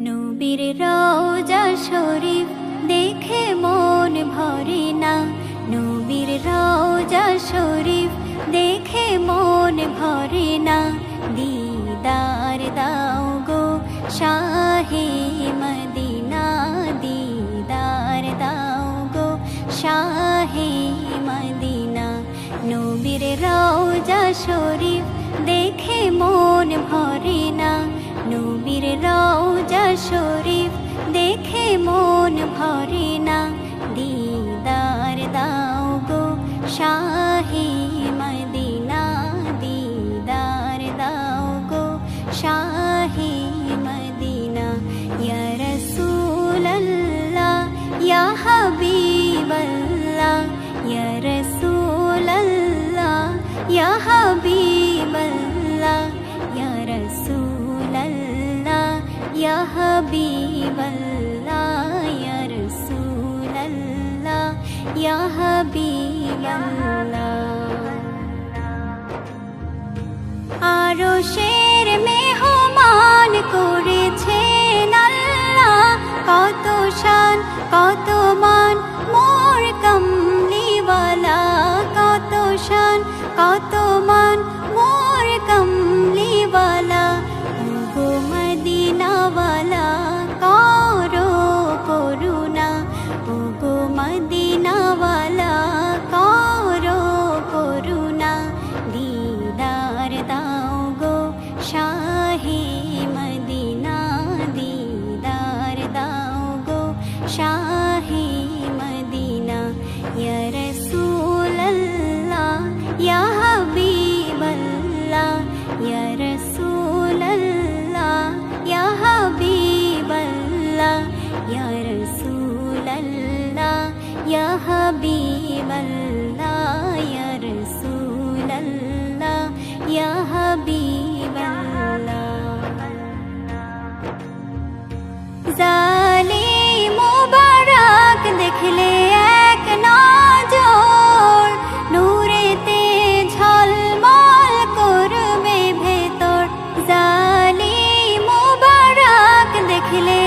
নবীর রওজা শরীফ দেখে মন ভরে না, নবীর রওজা শরীফ দেখে মন ভরে না। দিদার দাও গো শাহে মদিনা, দিদার দাও গো শাহে মদিনা। নবীর রওজা শরীফ দেখে মন ভরে না, নবীর রওজা শরীফ দেখে মন ভরে না। দিদার দাও গো শাহে মদিনা, দিদার দাও গো শাহে মদিনা। ইয়া রাসূলাল্লাহ ইয়া হাবিবাল্লাহ, ইয়া রাসূলাল্লাহ ইয়া হাবিবাল্লাহ, ইয়া রাসূলাল্লাহ ইয়া হাবিবাল্লাহ, ইয়া রাসূলাল্লাহ ইয়া হাবিবাল্লাহ। আরশের মেহমান করেছেন আল্লাহ, কত শান কত মান মোর কমলিওয়ালা, কত শান কত মান মোর কমলিওয়ালা। ওগো মদিনাওয়ালা করো করুণা, ওগো মদিনাওয়ালা করো করুণা। দিদার দাও গো শাহে মদিনা, দিদার দাও গো শাহে মদিনা। ইয়া রাসূলাল্লাহ ইয়া হাবিবাল্লাহ, ইয়া রাসূলাল্লাহ ইয়া হাবিবাল্লাহ, ইয়া রাসূলাল্লাহ ইয়া হাবিবাল্লাহ, ইয়া রাসূলাল্লাহ ইয়া হাবিবাল্লাহ। জালিম মুবারক দেখলে এক নজর, নূরেতে ঝলমল করবে ভেতর। জালিম মুবারক দেখলে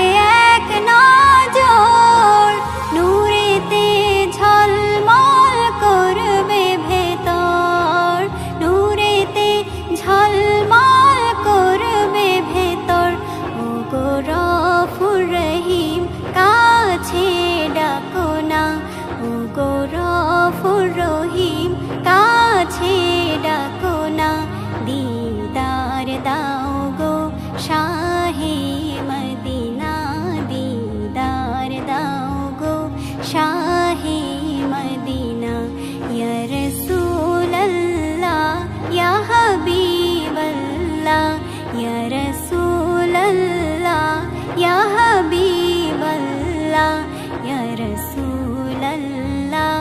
এক নজর, নূরেতে ঝলমল করবে ভেতর, নূরেতে ঝলমল করবে ভেতর। ওগো গফুর রহিম কাছে ডাকো না, ওগো গফুর রহিম কাছে ডাকো না। দিদার দাও গো শাহে মদিনা, দিদার দাও গো শাহে মদিনা। ইয়া রাসূলাল্লাহ ইয়া হাবিবাল্লাহ, ইয়া রাসূলাল্লাহ ইয়া হাবিবাল্লাহ, ইয়া রাসূলাল্লাহ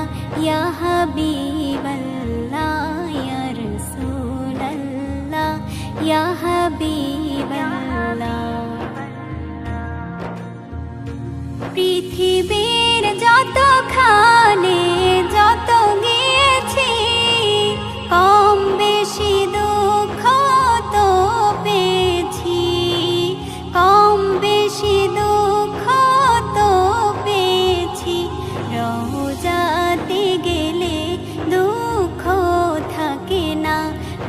ইয়া হাবিবাল্লাহ, ইয়া রাসূলাল্লাহ ইয়া হাবিবাল্লাহ। পৃথিবীর যতখানে যত গিয়েছি, কম বেশি দুঃখ তো পেয়েছি, কম বেশি দুঃখ তো পেয়েছি। রওজাতে গেলে দুঃখ থাকে না,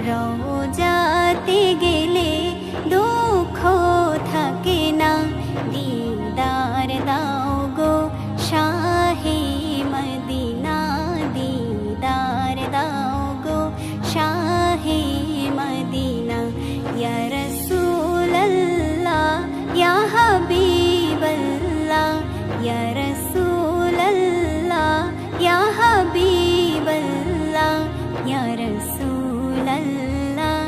রওজাতে গেলে দুঃখ থাকে না। দিদার দাও গো শাহে মদিনা, দিদার দাও গো শাহে মদিনা। ইয়া রাসূলাল্লাহ ইয়া হাবিবাল্লাহ, ইয়া রাসূলাল্লাহ ইয়া হাবিবাল্লাহ, ইয়া রাসূলাল্লাহ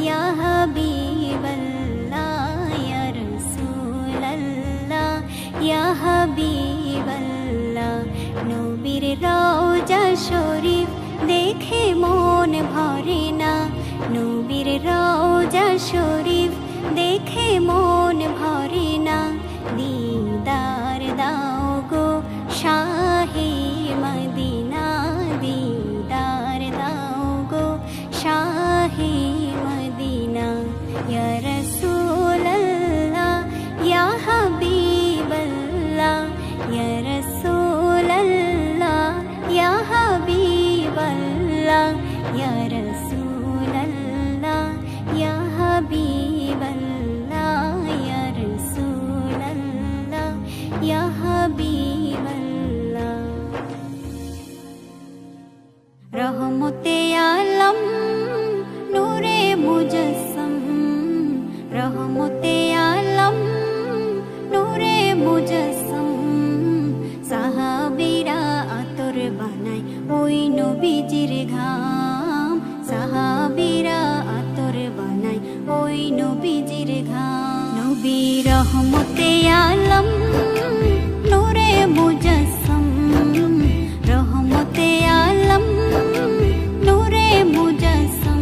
ইয়া হাবিবাল্লাহ, ইয়া রাসূলাল্লাহ ইয়া হাবিবাল্লাহ। নবীর রওজা শরীফ দেখে মন ভরে না, নবীর রওজা শরীফ দেখে মন ভরে না। দিদার দাও গো শাহে মদিনা, দিদার দাও গো শাহে মদিনা। ইয়া রাসূলাল্লাহ ইয়া হাবিবাল্লাহ, রহমতে আলম নূরে মুজাসসম, রহমতে আলম নূরে মুজাসসম।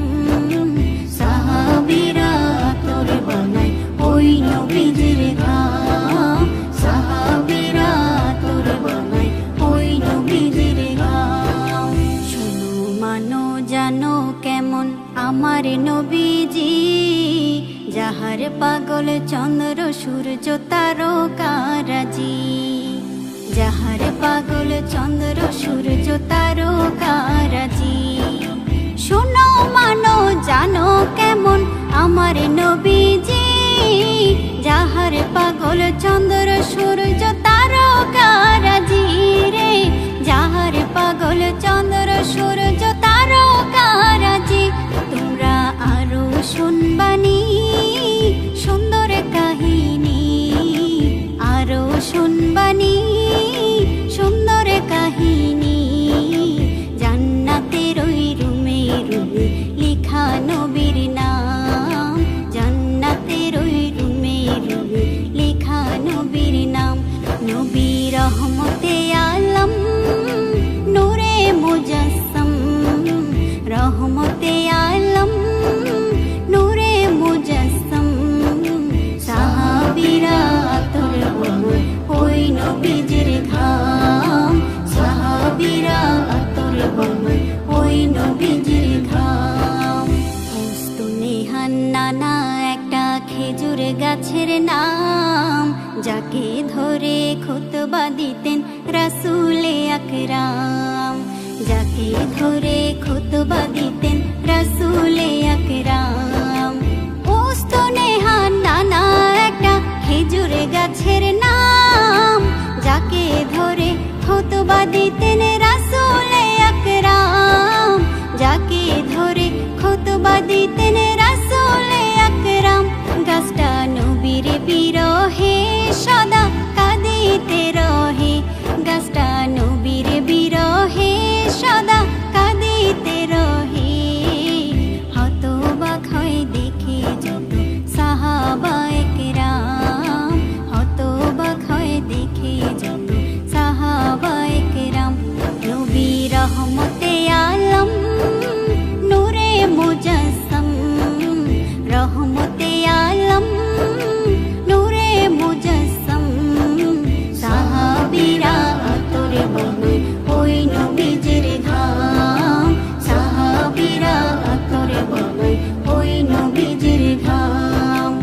সাহাবীরা আতর বানায় ওই নবীজির ঘাম, সাহাবীরা আতর বানায় ওই নবীজির ঘাম। শোনো মানো জানো কেমন আমার নবীজি, যাহার পাগল চন্দ্র সূর্য তারকারাজি, যাহার পাগল চন্দ্র সূর্য তারকারাজি। শোনো মানো জানো কেমন আমার নবীজি, যাহার পাগল চন্দ্র সূর্য তারকারাজি রে, যাহার পাগল চন্দ্র সূর্য তারকারাজি। তোমরা আরো শুনবানি সুন্দর কাহিনী, আরো শুনবানি সুন্দর কাহিনী। জান্নাতের ওই রুমে রুমে লিখা নবীর নাম, জান্নাতের ওই রুমে রুমে লিখা নবীর নাম। নবী রহমতে আলম নূরে মুজাসসম, রহমতে আলম নূরে মুজাসসম। সাহাবীরা আতর বানায় ওই নবীজির ঘাম, সাহাবীরা আতর বানায় ওই নবীজির ঘাম। উস্তুনেহান নানা একটা খেজুর গাছের নাম, যাকে ধরে খুতবা দিতেন রাসূলে আকরাম, যাকে ধরে খুতবা দিতেন রাসূলে আকরাম। উস্তুনেহান নানা একটা খেজুর গাছের নাম, যাকে ধরে খুতবা দিতেন রাসূলে আকরাম, যাকে ধরে খুতবা দিতেন রাসূলে আকরাম। গাছটা নবীর বিরহে সদা কাঁদিতে রহে, গাছটা নবীর বিরহে সদা কাঁদিতে রহে। হতবাক হয় দেখে যত সাহাবায়ে কেরাম, হতবাক হয় দেখে যত সাহাবায়ে কেরাম। নবী রহমতে আলম নূরে মুজাসসম, রহমতে আলম নূরে মুজাসসম। সাহাবীরা আতর বানায় ওই নবীজির ঘাম, সাহাবীরা আতর বানায় ওই নবীজির ঘাম।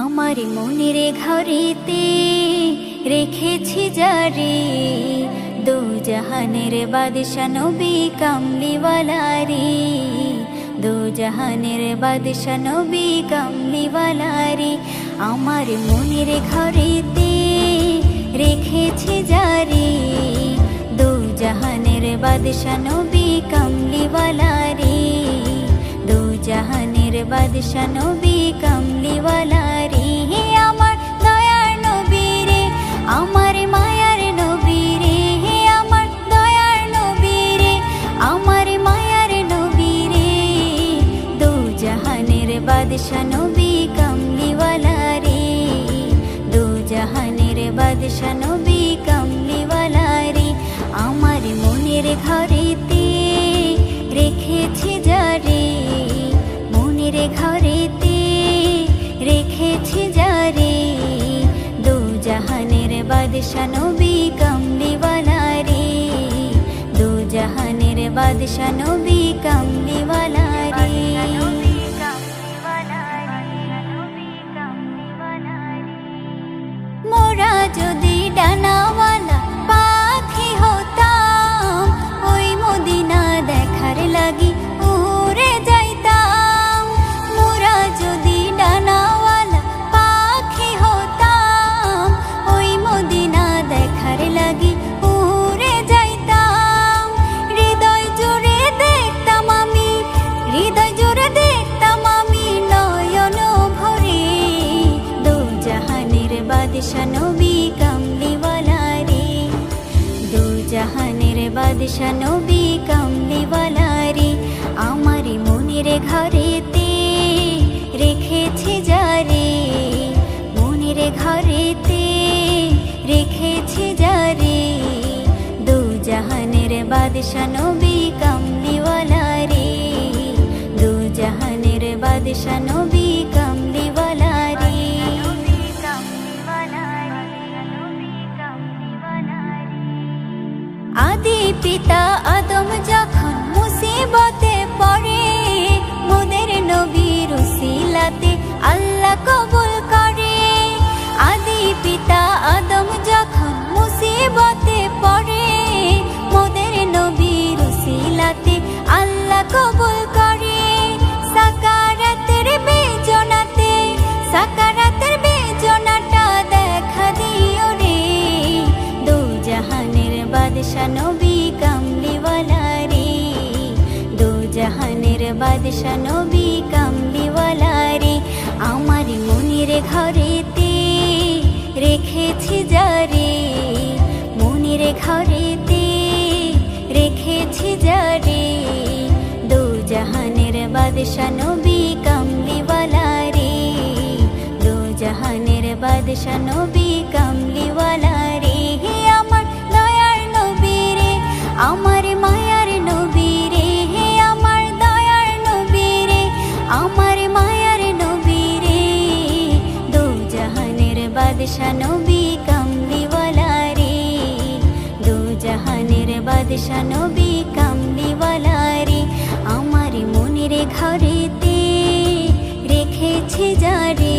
আমার মনের ঘরেতে রেখেছি যারে, দু জাহানের বাদশা নবী কামলিওয়ালা রে, দু জাহানের বাদশা নবী কামলিওয়ালা রে। আমার মনের ঘরেতে রেখেছি যারে, দু জাহানের বাদশা নবী কামলিওয়ালা রে, দু জাহানের বাদশা নবী কামলিওয়ালা রে। আমার দয়ার নবী রে, আমার মায়ার নবী রে, আমার দয়ার নবী রে, আমার মায়ার নবী রে। দু জাহানের বাদশা নবী কামলিওয়ালা রে, দু জাহানের বাদশা নবী কামলিওয়ালা রে। আমার মনের ঘরেতে রেখেছি যারে, মনের ঘরেতে রেখেছি যারে, দু জাহানের বাদশা নবী কামলিওয়ালা রে, দু জাহানের বাদশা নবী কামলিওয়ালা রে। মোরা যদি ডানাওয়ালা পাখি হতাম, ওই মদিনা দেখার লাগি উড়ে যাইতাম। মোরা যদি ডানাওয়ালা পাখি হতাম, ওই মদিনা দেখার লাগি উড়ে যাইতাম। হৃদয় জুড়ে দেখতাম আমি, হৃদয় জুড়ে দেখতাম আমি নয়ন ভরে, দু জাহানের বাদশা নবী কামলিওয়ালা রে, দু জাহানের বাদশা নবী কামলিওয়ালা রে। আমার মনের ঘরেতে রেখেছি যারে, বাদশা নবী কামলিওয়ালা রে, দু জাহানের বাদশা নবী কামলিওয়ালা রে। আদি পিতা আদম যখন মুসিবতে পড়ে, মোদের নবীর উসিলাতে আল্লাহ কবুল করে। আদি পিতা আদম যখন মুসিবতে পড়ে, মোদের নবীর উসিলাতে আল্লাহ কবুল করে। সাকারাতের বেজনাতে, সাকারাতের বেজনাটা দেখা দিও রে, দু জাহানের বাদশা নবী কামলিওয়ালা রে, দু জাহানের বাদশা নবী কামলিওয়ালা রে। আমার মনের ঘরেতে রেখেছি যারে, মনের ঘরেতে রেখেছি যারে, দু জাহানের বাদশা নবী কামলিওয়ালা রে, দু জাহানের বাদশা নবী কামলিওয়ালা রে। হে আমার দয়ার নবী রে, আমার মায়ার নবী রে, হে আমার দয়ার নবী রে, আমার মায়ার নবী রে, দু জাহানের বাদশা নবী কামলিওয়ালা রে, দু জাহানের বাদশা নবী কামলিওয়ালা রে। আমার মনের ঘরেতে রেখেছি যারে,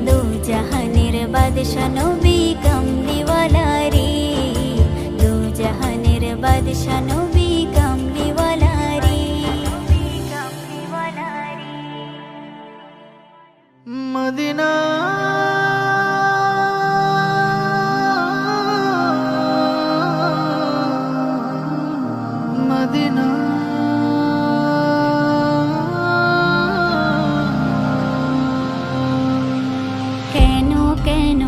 দু জাহানের বাদশা নবী কামলিওয়ালা রে, দু জাহানের বাদশা নবী কামলিওয়ালা রে। মদিনা মদিনা কেন কেন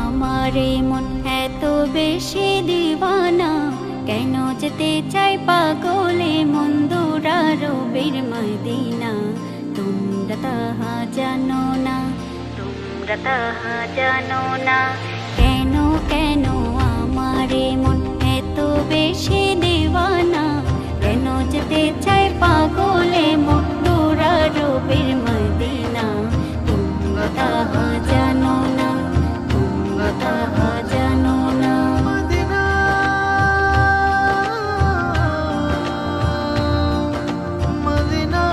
আমার মন এত বেশি দিওয়ানা, কেন যেতে চাই পাগলে মন দুরারবের মদিনা। তোমরা তাহা জানো না, তোমরা তাহা জানো না, কেন কেন আমার মন এত বেশি দিওয়ানা, কেন যেতে চাই পাগলে মন দুরারবের মদিনা। তোমরা তাহা জানো না, তোমরা তাহা জানো না। মদিনা মদিনা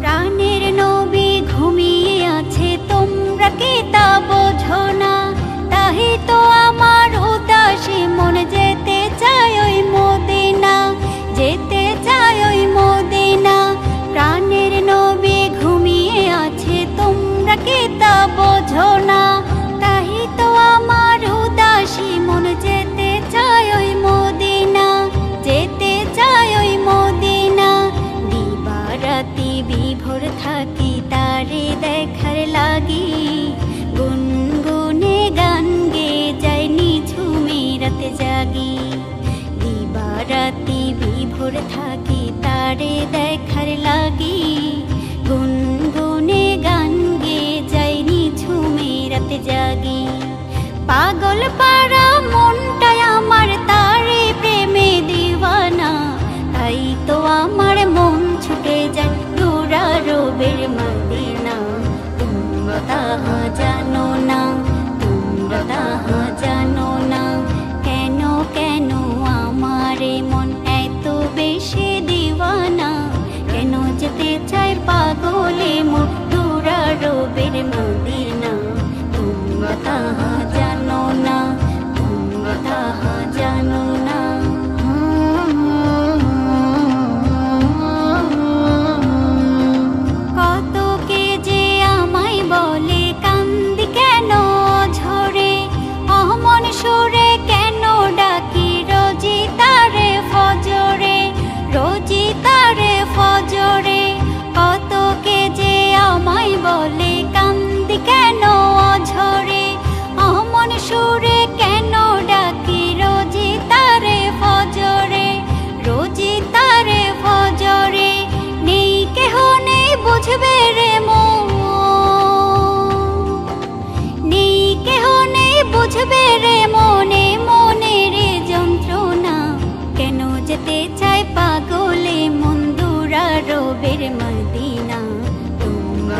প্রাণের নবী ঘুমিয়ে আছে, তোমরা কি তা বোঝো না? তাই তো আমার উদাসী মন যেতে চায় ওই মদিনা, যেতে চায় ওই মদিনা। প্রাণের নবী ঘুমিয়ে আছে, তোমরা কি তা বোঝো না? তাই তো আমার উদাসী মন যেতে চায় ওই মদিনা, যেতে চায় ওই মদিনা। দিবারাতি বিভোর থাকি তারে দেখার লাগি, গুনগুনে গান গে যাই নিঝুমে রাতে জাগি। দিবারাতি বিভোর থাকি তারে দেখার লাগি, গুনগুনে গান গে যাই নিঝুমে রাতে জাগি। পাগল পাড়া মনটাই আমার তারে প্রেমে দিওয়ানা, তাই তো আমার মন ছুটে যায় দুরারবের মদিনা। তোমরা তাহা জানো না, তোমরা তাহা জানো না, কেন কেন আমার মন এত বেশি দিওয়ানা, কেন যেতে চাই পাগলে মন দুরারবের মদিনা। তোমরা তাহা জানো না,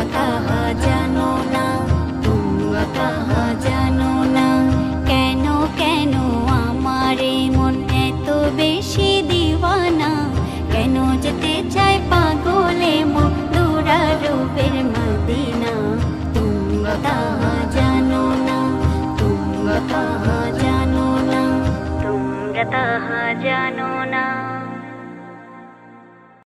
कहाँ जानो ना, तुम कहाँ जानो